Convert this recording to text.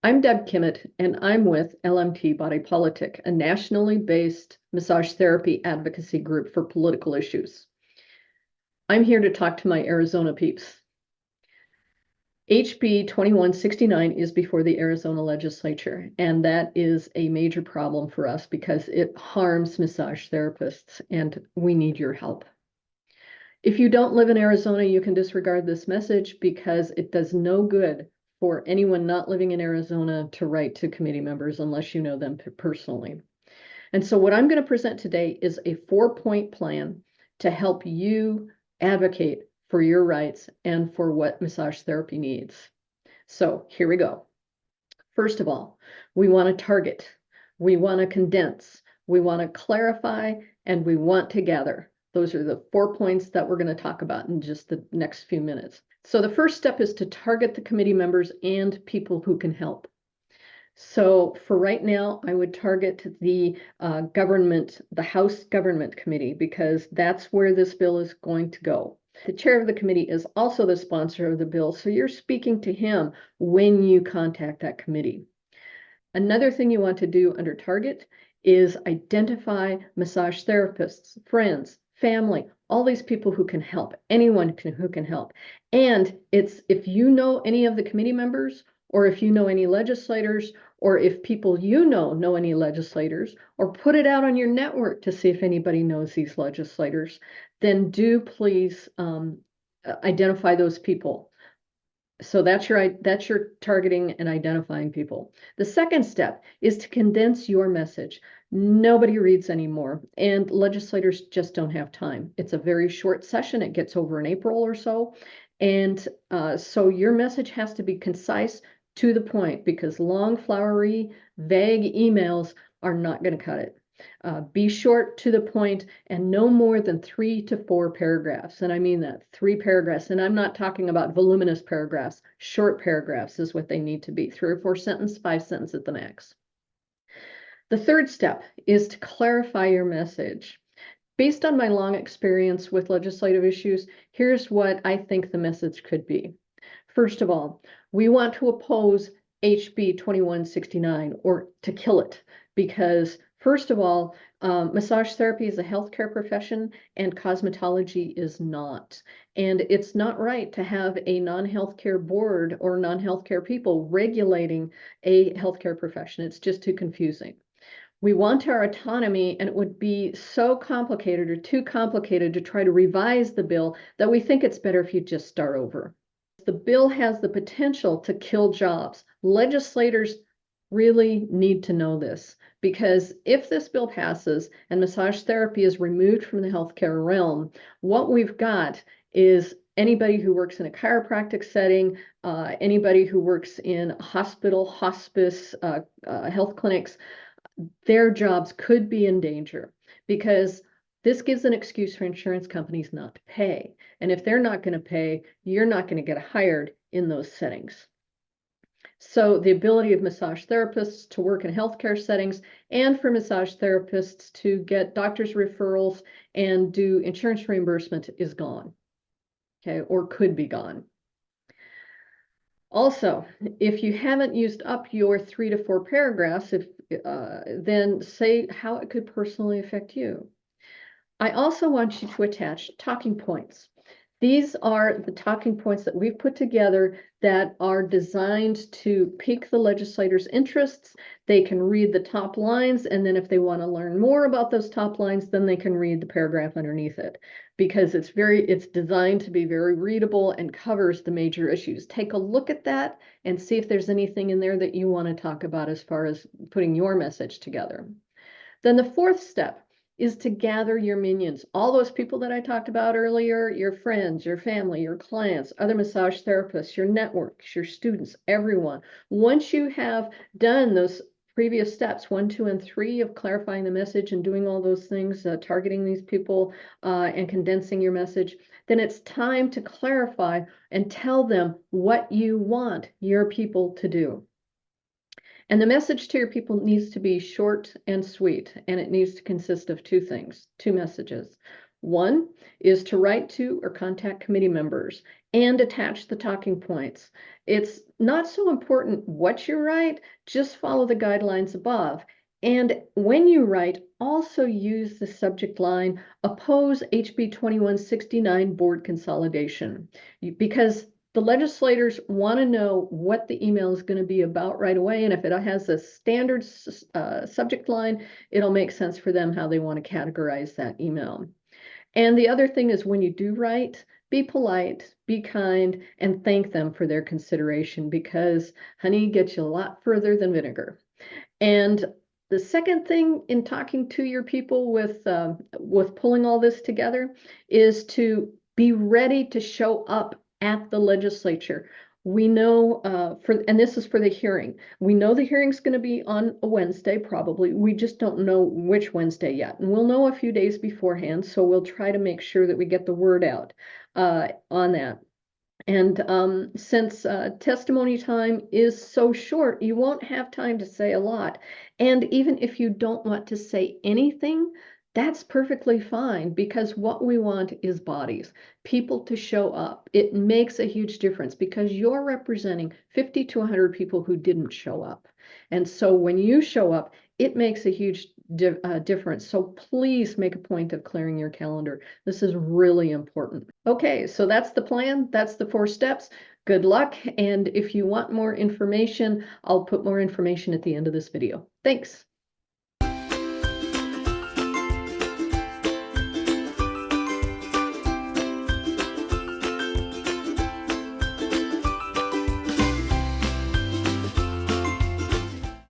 I'm Deb Kimmett, and I'm with LMT Body Politic, a nationally based massage therapy advocacy group for political issues. I'm here to talk to my Arizona peeps. HB 2169 is before the Arizona legislature, and that is a major problem for us because it harms massage therapists, and we need your help. If you don't live in Arizona, you can disregard this message because it does no good for anyone not living in Arizona to write to committee members unless you know them personally. And so what I'm going to present today is a 4-point plan to help you advocate for your rights and for what massage therapy needs. So here we go. First of all, we want to target, we want to condense, we want to clarify, and we want to gather. Those are the 4 points that we're going to talk about in just the next few minutes. So the first step is to target the committee members and people who can help. So for right now, I would target the the House Government Committee, because that's where this bill is going to go. The chair of the committee is also the sponsor of the bill, so you're speaking to him when you contact that committee. Another thing you want to do under target is identify massage therapists, friends, family, all these people who can help, who can help. And it's if you know any of the committee members, or if you know any legislators, or if people you know any legislators, or put it out on your network to see if anybody knows these legislators, then do please identify those people. So that's your targeting and identifying people. The second step is to condense your message. Nobody reads anymore, and legislators just don't have time. It's a very short session. It gets over in April or so. And so your message has to be concise, to the point, because long, flowery, vague emails are not going to cut it. Be short, to the point, and no more than 3 to 4 paragraphs. And I mean that, 3 paragraphs. And I'm not talking about voluminous paragraphs. Short paragraphs is what they need to be. 3 or 4 sentences, 5 sentences at the max. The third step is to clarify your message. Based on my long experience with legislative issues, here's what I think the message could be. First of all, we want to oppose HB 2169, or to kill it, because first of all, massage therapy is a healthcare profession and cosmetology is not. And it's not right to have a non-healthcare board or non-healthcare people regulating a healthcare profession. It's just too confusing. We want our autonomy, and it would be so complicated or too complicated to try to revise the bill that we think it's better if you just start over. The bill has the potential to kill jobs. Legislators really need to know this, because if this bill passes and massage therapy is removed from the healthcare realm, what we've got is anybody who works in a chiropractic setting, anybody who works in hospital, hospice, health clinics, their jobs could be in danger, because this gives an excuse for insurance companies not to pay. And if they're not going to pay, you're not going to get hired in those settings. So the ability of massage therapists to work in healthcare settings, and for massage therapists to get doctor's referrals and do insurance reimbursement, is gone, okay, or could be gone. Also, if you haven't used up your 3 to 4 paragraphs, then say how it could personally affect you. I also want you to attach talking points. These are the talking points that we've put together that are designed to pique the legislators' interests. They can read the top lines, and then if they want to learn more about those top lines, then they can read the paragraph underneath it, because it's designed to be very readable and covers the major issues. Take a look at that and see if there's anything in there that you want to talk about as far as putting your message together. Then the fourth step is to gather your minions. All those people that I talked about earlier, your friends, your family, your clients, other massage therapists, your networks, your students, everyone. Once you have done those previous steps, 1, 2, and 3 of clarifying the message and doing all those things, targeting these people and condensing your message, then it's time to clarify and tell them what you want your people to do. And the message to your people needs to be short and sweet, and it needs to consist of 2 things, 2 messages. One is to write to or contact committee members and attach the talking points. It's not so important what you write, just follow the guidelines above. And when you write, also use the subject line, oppose HB 2169 board consolidation, because the legislators want to know what the email is going to be about right away. And if it has a standard subject line, it'll make sense for them how they want to categorize that email. And the other thing is when you do write, be polite, be kind, and thank them for their consideration, because honey gets you a lot further than vinegar. And the second thing in talking to your people with pulling all this together is to be ready to show up at the legislature. We know and this is for the hearing. We know the hearing's going to be on a Wednesday, probably. We just don't know which Wednesday yet. And we'll know a few days beforehand, so we'll try to make sure that we get the word out on that. And since testimony time is so short, you won't have time to say a lot. And even if you don't want to say anything, that's perfectly fine, because what we want is bodies, people to show up. It makes a huge difference because you're representing 50 to 100 people who didn't show up. And so when you show up, it makes a huge difference. So please make a point of clearing your calendar. This is really important. Okay, so that's the plan. That's the 4 steps. Good luck. And if you want more information, I'll put more information at the end of this video. Thanks.